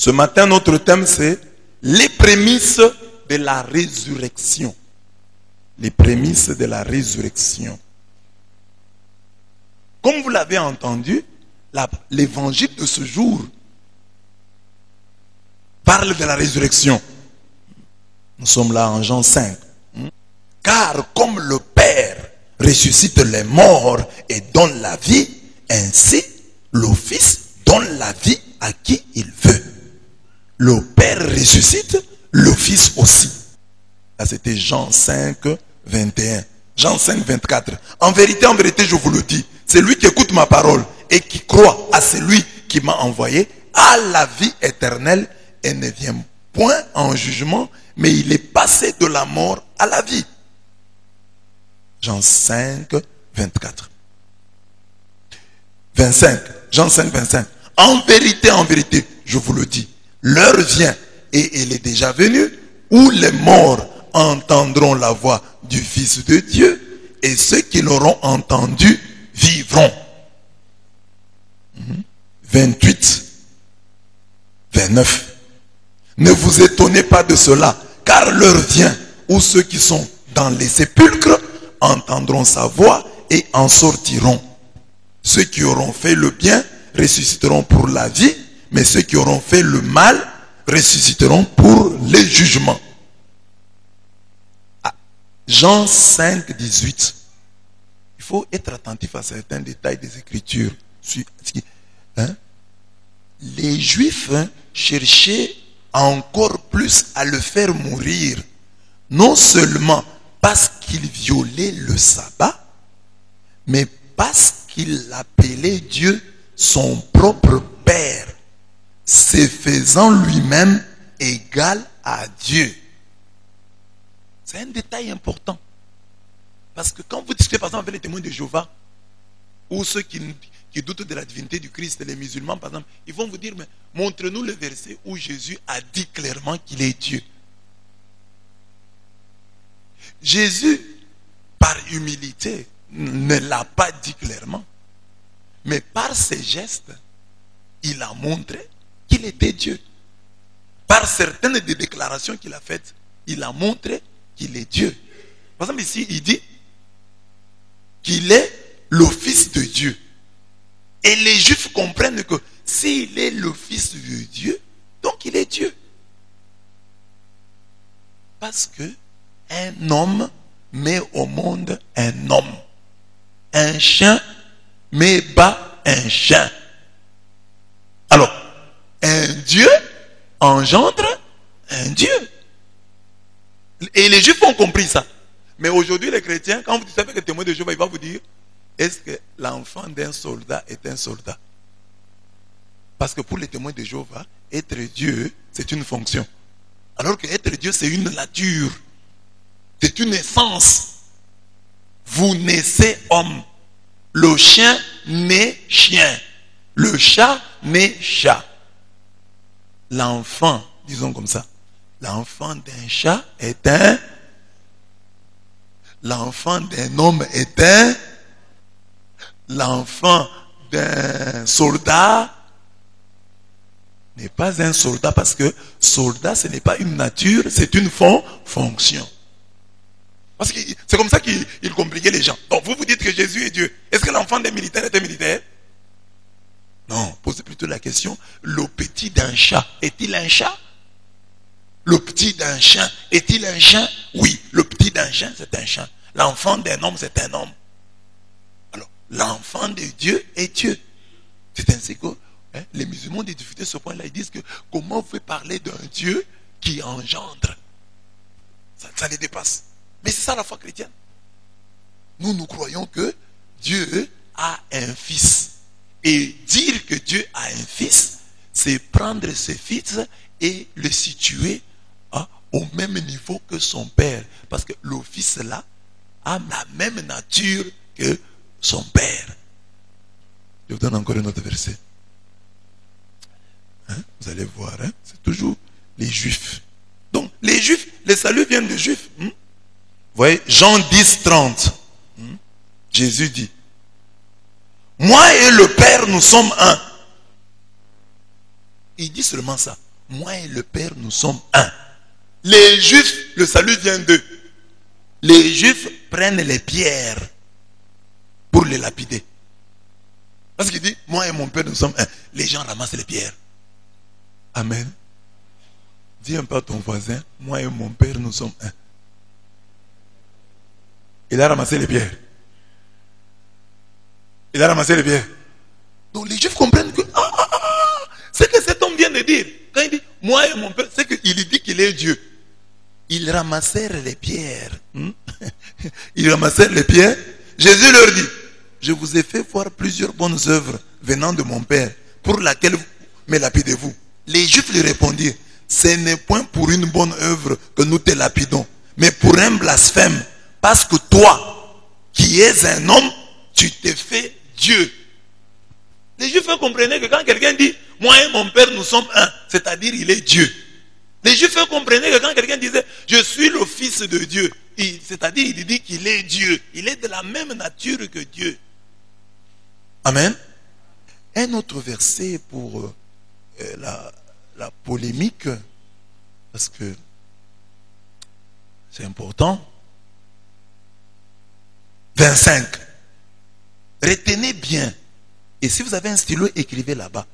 Ce matin, notre thème, c'est les prémices de la résurrection. Les prémices de la résurrection. Comme vous l'avez entendu, l'évangile de ce jour parle de la résurrection. Nous sommes là en Jean 5. Car comme le Père ressuscite les morts et donne la vie, ainsi le Fils donne la vie à qui il veut. Le Père ressuscite, le Fils aussi. Là, c'était Jean 5, 21. Jean 5, 24. En vérité, je vous le dis, celui qui écoute ma parole et qui croit à celui qui m'a envoyé a la vie éternelle et ne vient point en jugement, mais il est passé de la mort à la vie. Jean 5, 24. 25. Jean 5, 25. En vérité, je vous le dis, l'heure vient, et elle est déjà venue, où les morts entendront la voix du Fils de Dieu, et ceux qui l'auront entendu vivront. 28. 29. Ne vous étonnez pas de cela, car l'heure vient où ceux qui sont dans les sépulcres entendront sa voix et en sortiront. Ceux qui auront fait le bien ressusciteront pour la vie, mais ceux qui auront fait le mal ressusciteront pour le jugement. Jean 5, 18. Il faut être attentif à certains détails des Écritures. Les Juifs cherchaient encore plus à le faire mourir, non seulement parce qu'il violait le sabbat, mais parce qu'il appelait Dieu son propre Père, se faisant lui-même égal à Dieu. C'est un détail important. Parce que quand vous discutez par exemple avec les témoins de Jéhovah, ou ceux qui doutent de la divinité du Christ, les musulmans par exemple, ils vont vous dire, mais montre-nous le verset où Jésus a dit clairement qu'il est Dieu. Jésus, par humilité, ne l'a pas dit clairement. Mais par ses gestes, il a montré qu'il était Dieu. Par certaines des déclarations qu'il a faites, il a montré qu'il est Dieu. Par exemple ici, il dit qu'il est le Fils de Dieu. Et les Juifs comprennent que s'il est le Fils de Dieu, donc il est Dieu. Parce que un homme met au monde un homme. Un chien met bas un chien. Alors, un Dieu engendre un Dieu. Et les Juifs ont compris ça. Mais aujourd'hui, les chrétiens, quand vous dites avec le témoin de Jéhovah, il va vous dire, est-ce que l'enfant d'un soldat est un soldat? Parce que pour les témoins de Jéhovah, être Dieu, c'est une fonction. Alors que être Dieu, c'est une nature. C'est une essence. Vous naissez homme. Le chien naît chien. Le chat naît chat. L'enfant, disons comme ça, l'enfant d'un chat est un... L'enfant d'un homme est un... L'enfant d'un soldat n'est pas un soldat, parce que soldat, ce n'est pas une nature, c'est une fonction. Parce que c'est comme ça qu'il compliquait les gens. Donc vous vous dites que Jésus est Dieu. Est-ce que l'enfant d'un militaire est un militaire? Non, posez plutôt la question, le petit d'un chat, est-il un chat? Le petit d'un chien, est-il un chien? Oui, le petit d'un chien, c'est un chien. L'enfant d'un homme, c'est un homme. Alors, l'enfant de Dieu est Dieu. C'est ainsi que les musulmans ont des difficultés sur ce point-là. Ils disent que comment vous pouvez parler d'un Dieu qui engendre? Ça les dépasse. Mais c'est ça la foi chrétienne. Nous croyons que Dieu a un fils. Et dire que Dieu a un fils, c'est prendre ce fils et le situer au même niveau que son père. Parce que le fils là a la même nature que son père. Je vous donne encore un autre verset. Vous allez voir, c'est toujours les Juifs. Donc, les Juifs, les saluts viennent des Juifs. Vous voyez, Jean 10, 30. Jésus dit, moi et le Père, nous sommes un. Il dit seulement ça. moi et le Père, nous sommes un. Les Juifs, le salut vient d'eux. Les Juifs prennent les pierres pour les lapider. Parce qu'il dit, moi et mon Père, nous sommes un. Les gens ramassent les pierres. Amen. Dis un peu à ton voisin, moi et mon Père, nous sommes un. Il a ramassé les pierres. Il a ramassé les pierres. Donc les Juifs comprennent que c'est que cet homme vient de dire. Quand il dit moi et mon Père, c'est qu'il dit qu'il est Dieu. Ils ramassèrent les pierres. Ils ramassèrent les pierres. Jésus leur dit, je vous ai fait voir plusieurs bonnes œuvres venant de mon Père, pour laquelle me lapidez-vous. Les Juifs lui répondirent, ce n'est point pour une bonne œuvre que nous te lapidons, mais pour un blasphème, parce que toi, qui es un homme, tu t'es fait Dieu. Les Juifs comprenaient que quand quelqu'un dit, moi et mon Père, nous sommes un, c'est-à-dire il est Dieu. Les Juifs comprenaient que quand quelqu'un disait, je suis le Fils de Dieu, c'est-à-dire il dit qu'il est Dieu. Il est de la même nature que Dieu. Amen. Un autre verset pour la polémique, parce que c'est important. 25. Retenez bien. Et si vous avez un stylo, écrivez là-bas.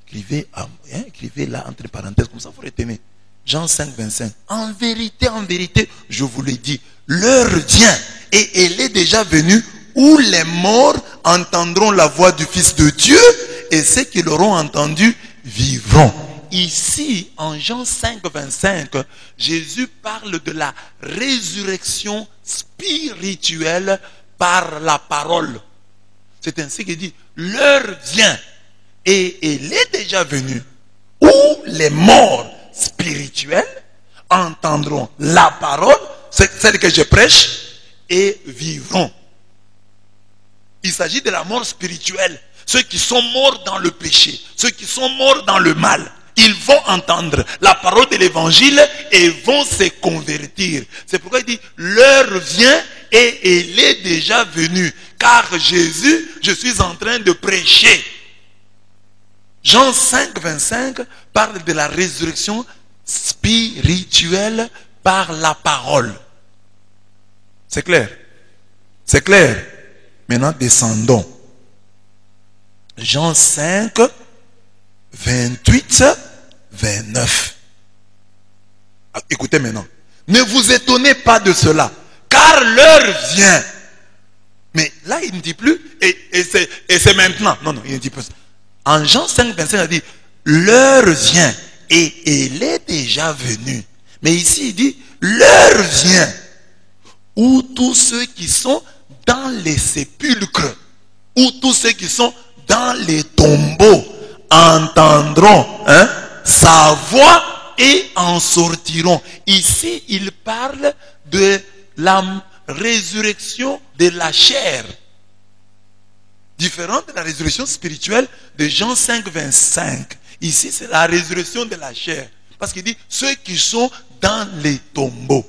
Écrivez là entre parenthèses, comme ça vous retenez. Jean 5, 25. En vérité, je vous le dis, l'heure vient et elle est déjà venue où les morts entendront la voix du Fils de Dieu et ceux qui l'auront entendu vivront. Ici, en Jean 5, 25, Jésus parle de la résurrection spirituelle par la parole. C'est ainsi qu'il dit, l'heure vient et elle est déjà venue où les morts spirituels entendront la parole, celle que je prêche, et vivront. Il s'agit de la mort spirituelle. Ceux qui sont morts dans le péché, ceux qui sont morts dans le mal, ils vont entendre la parole de l'évangile et vont se convertir. C'est pourquoi il dit, l'heure vient et elle est déjà venue. Car Jésus, je suis en train de prêcher. Jean 5, 25 parle de la résurrection spirituelle par la parole. C'est clair? C'est clair? Maintenant, descendons. Jean 5, 28, 29. Écoutez maintenant. Ne vous étonnez pas de cela, car l'heure vient. Mais là, il ne dit plus, et c'est maintenant. Non, il ne dit pas ça. En Jean 5, 25, il dit, l'heure vient, et elle est déjà venue. Mais ici, il dit, l'heure vient, où tous ceux qui sont dans les sépulcres, où tous ceux qui sont dans les tombeaux, entendront sa voix et en sortiront. Ici, il parle de la résurrection de la chair, différente de la résurrection spirituelle de Jean 5, 25. Ici, c'est la résurrection de la chair. Parce qu'il dit, ceux qui sont dans les tombeaux.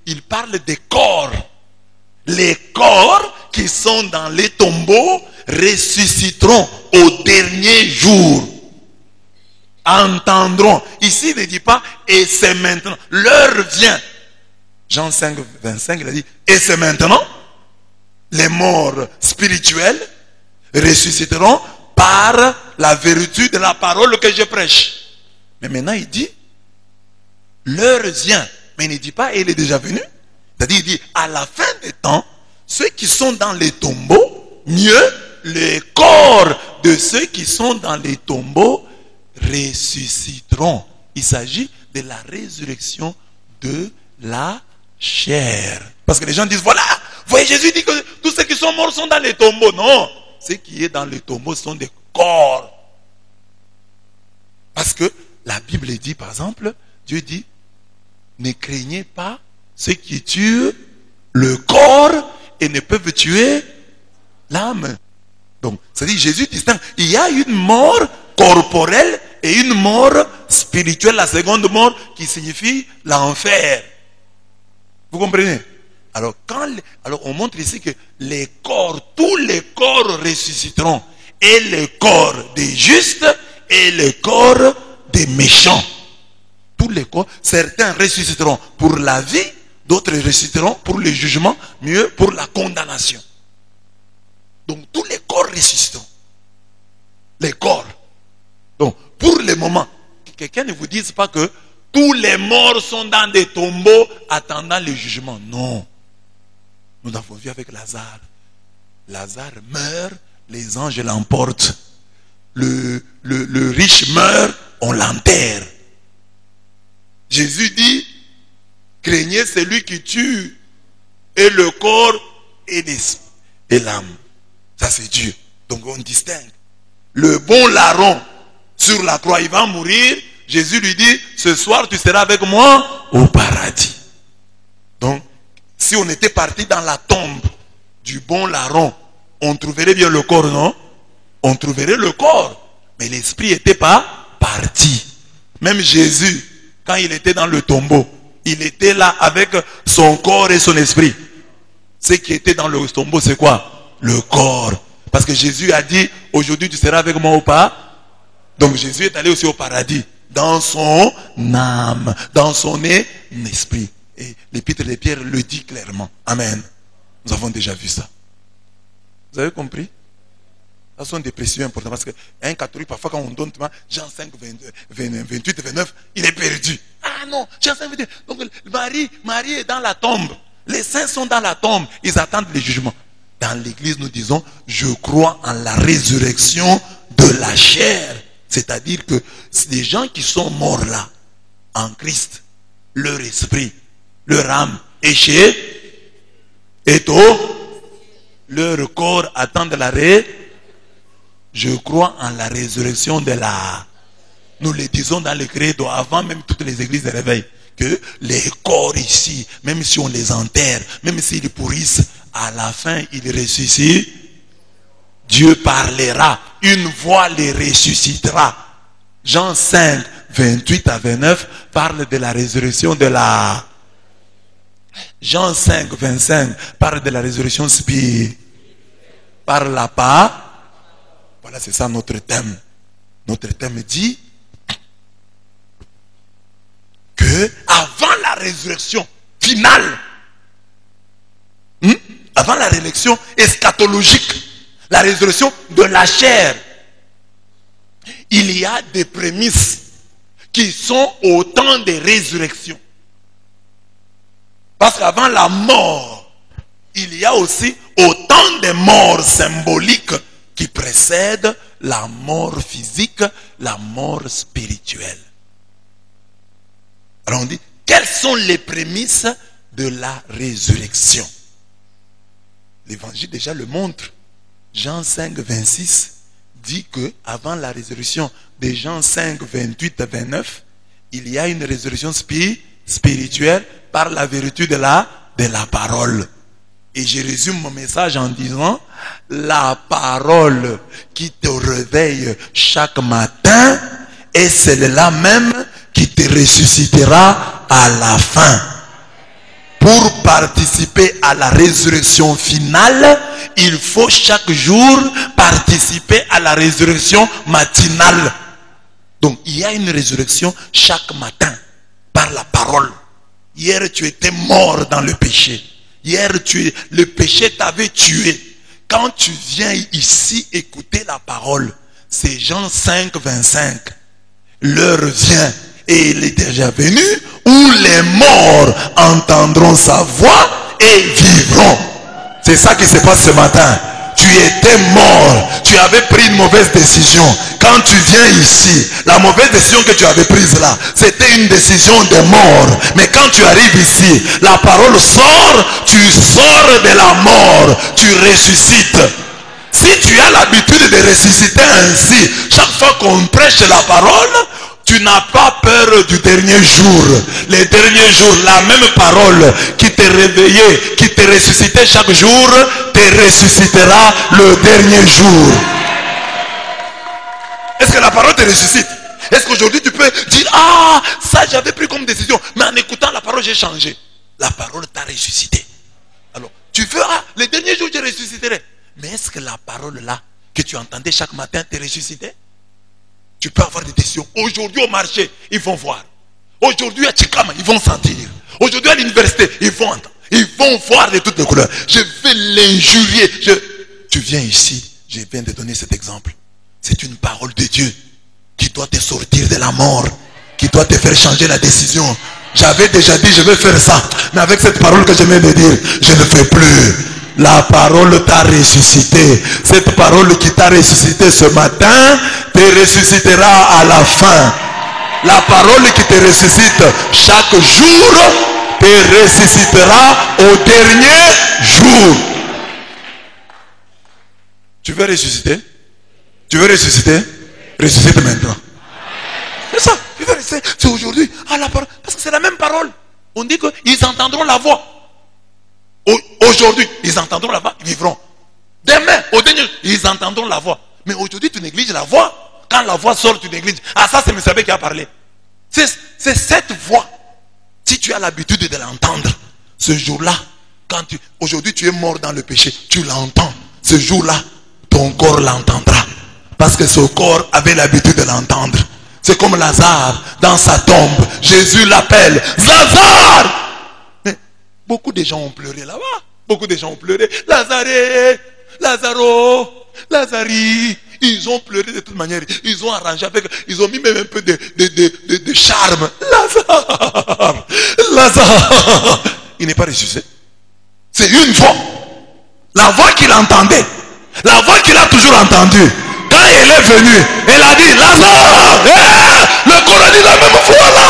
Il parle des corps. Les corps qui sont dans les tombeaux ressusciteront au dernier jour. Entendront. Ici, il ne dit pas, et c'est maintenant. L'heure vient. Jean 5, 25, il a dit, et c'est maintenant. Les morts spirituels ressusciteront par la vertu de la parole que je prêche. Mais maintenant, il dit, l'heure vient. Mais il ne dit pas, elle est déjà venue. C'est-à-dire, il dit, à la fin des temps, ceux qui sont dans les tombeaux, mieux, les corps de ceux qui sont dans les tombeaux ressusciteront. Il s'agit de la résurrection de la chair. Parce que les gens disent, voilà, voyez, Jésus dit que tous ceux qui sont morts sont dans les tombeaux. Non, ce qui est dans les tombeaux sont des corps. Parce que la Bible dit, par exemple, Dieu dit, ne craignez pas ceux qui tuent le corps et ne peuvent tuer l'âme. Donc, c'est-à-dire Jésus distingue. Il y a une mort corporelle et une mort spirituelle, la seconde mort qui signifie l'enfer. Vous comprenez? Alors, on montre ici que les corps, tous les corps ressusciteront. Et le corps des justes et le corps des méchants. Tous les corps, certains ressusciteront pour la vie, d'autres ressusciteront pour le jugement, mieux pour la condamnation. Donc tous les corps ressusciteront. Les corps. Donc pour le moment, quelqu'un ne vous dise pas que tous les morts sont dans des tombeaux attendant le jugement. Non. Nous avons vu avec Lazare. Lazare meurt, les anges l'emportent. Le riche meurt, on l'enterre. Jésus dit, craignez celui qui tue et le corps et l'âme. Ça c'est Dieu. Donc on distingue. Le bon larron sur la croix, il va mourir. Jésus lui dit, ce soir tu seras avec moi au paradis. Donc, si on était parti dans la tombe du bon larron, on trouverait bien le corps, non? On trouverait le corps. Mais l'esprit n'était pas parti. Même Jésus, quand il était dans le tombeau, il était là avec son corps et son esprit. Ce qui était dans le tombeau, c'est quoi? Le corps. Parce que Jésus a dit, aujourd'hui tu seras avec moi ou pas? Donc Jésus est allé aussi au paradis. Dans son âme, dans son esprit. Et l'épître de Pierre le dit clairement. Amen. Nous avons déjà vu ça. Vous avez compris? Ça sont des précisions importantes. Parce qu'un catholique, parfois quand on donne Jean 5, 28 et 29, il est perdu. Ah non, Jean 5, 28. Donc Marie est dans la tombe. Les saints sont dans la tombe. Ils attendent le jugement. Dans l'église, nous disons, je crois en la résurrection de la chair. C'est-à-dire que les gens qui sont morts là, en Christ, leur esprit, leur âme est leur corps attend de l'arrêt. Je crois en la résurrection de la... Nous le disons dans le credo, avant même toutes les églises de réveil, que les corps ici, même si on les enterre, même s'ils pourrissent, à la fin, ils ressuscitent. Dieu parlera, une voix les ressuscitera. Jean 5, 28 à 29 parle de la résurrection de la... Jean 5, 25 parle de la résurrection spirituelle. Par la part. Voilà, c'est ça notre thème. Notre thème dit que avant la résurrection finale, avant la résurrection eschatologique, la résurrection de la chair, il y a des prémices qui sont autant de résurrections. Parce qu'avant la mort, il y a aussi autant de morts symboliques qui précèdent la mort physique, la mort spirituelle. Alors on dit, quelles sont les prémices de la résurrection? L'évangile déjà le montre. Jean 5, 26 dit que avant la résurrection de Jean 5, 28 à 29, il y a une résurrection spirituelle par la vertu de la parole. Et je résume mon message en disant, la parole qui te réveille chaque matin est celle-là même qui te ressuscitera à la fin. Pour participer à la résurrection finale, il faut chaque jour participer à la résurrection matinale. Donc il y a une résurrection chaque matin par la parole. Hier tu étais mort dans le péché. Hier le péché t'avait tué. Quand tu viens ici écouter la parole, c'est Jean 5, 25. L'heure vient et il est déjà venu où les morts entendront sa voix et vivront. C'est ça qui se passe ce matin. Tu étais mort, tu avais pris une mauvaise décision. Quand tu viens ici, la mauvaise décision que tu avais prise là, c'était une décision de mort. Mais quand tu arrives ici, la parole sort, tu sors de la mort, tu ressuscites. Si tu as l'habitude de ressusciter ainsi, chaque fois qu'on prêche la parole, tu n'as pas peur du dernier jour. Les derniers jours, la même parole qui te réveillait, qui te ressuscitait chaque jour, te ressuscitera le dernier jour. Est-ce que la parole te ressuscite? Est-ce qu'aujourd'hui tu peux dire, ah, ça j'avais pris comme décision, mais en écoutant la parole j'ai changé. La parole t'a ressuscité. Alors, tu veux, ah, les derniers jours je ressusciterai. Mais est-ce que la parole là, que tu entendais chaque matin, te ressuscitait? Tu peux avoir des décisions. Aujourd'hui au marché, ils vont voir. Aujourd'hui à Chikama, ils vont sentir. Aujourd'hui à l'université, ils vont entendre. Ils vont voir de toutes les couleurs. Je vais l'injurier. Tu viens ici, je viens de donner cet exemple. C'est une parole de Dieu qui doit te sortir de la mort, qui doit te faire changer la décision. J'avais déjà dit, je vais faire ça. Mais avec cette parole que je viens de dire, je ne fais plus. La parole t'a ressuscité. Cette parole qui t'a ressuscité ce matin, te ressuscitera à la fin. La parole qui te ressuscite chaque jour, te ressuscitera au dernier jour. Tu veux ressusciter? Tu veux ressusciter? Ressuscite maintenant. C'est ça. Tu veux ressusciter? C'est aujourd'hui. Ah, la parole. Parce que c'est la même parole. On dit qu'ils entendront la voix. Aujourd'hui, ils entendront la voix, ils vivront. Demain, au dernier, ils entendront la voix. Mais aujourd'hui, tu négliges la voix. Quand la voix sort, tu négliges. Ah, ça, c'est M. Sabé qui a parlé. C'est cette voix. Si tu as l'habitude de l'entendre, ce jour-là, aujourd'hui tu es mort dans le péché, tu l'entends. Ce jour-là, ton corps l'entendra. Parce que ce corps avait l'habitude de l'entendre. C'est comme Lazare dans sa tombe. Jésus l'appelle Lazare. Mais beaucoup de gens ont pleuré là-bas. Beaucoup de gens ont pleuré. Lazaro, Lazari. Ils ont pleuré de toute manière. Ils ont arrangé avec. Ils ont mis même un peu de charme. Lazare. Il n'est pas ressuscité. C'est une voix. La voix qu'il entendait. La voix qu'il a toujours entendue. Quand elle est venue, elle a dit Lazare. Le corps a dit la même voix là.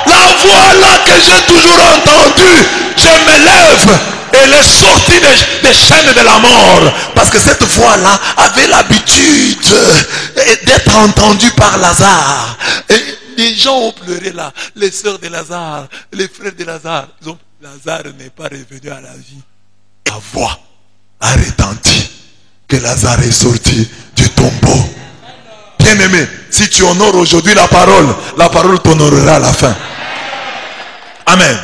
La voix là que j'ai toujours entendue. Je me lève. Elle est sortie des chaînes de la mort. Parce que cette voix-là avait l'habitude d'être entendue par Lazare. Et les gens ont pleuré là. Les sœurs de Lazare, les frères de Lazare. Lazare n'est pas revenu à la vie. La voix a retenti que Lazare est sorti du tombeau. Bien-aimé, si tu honores aujourd'hui la parole t'honorera à la fin. Amen.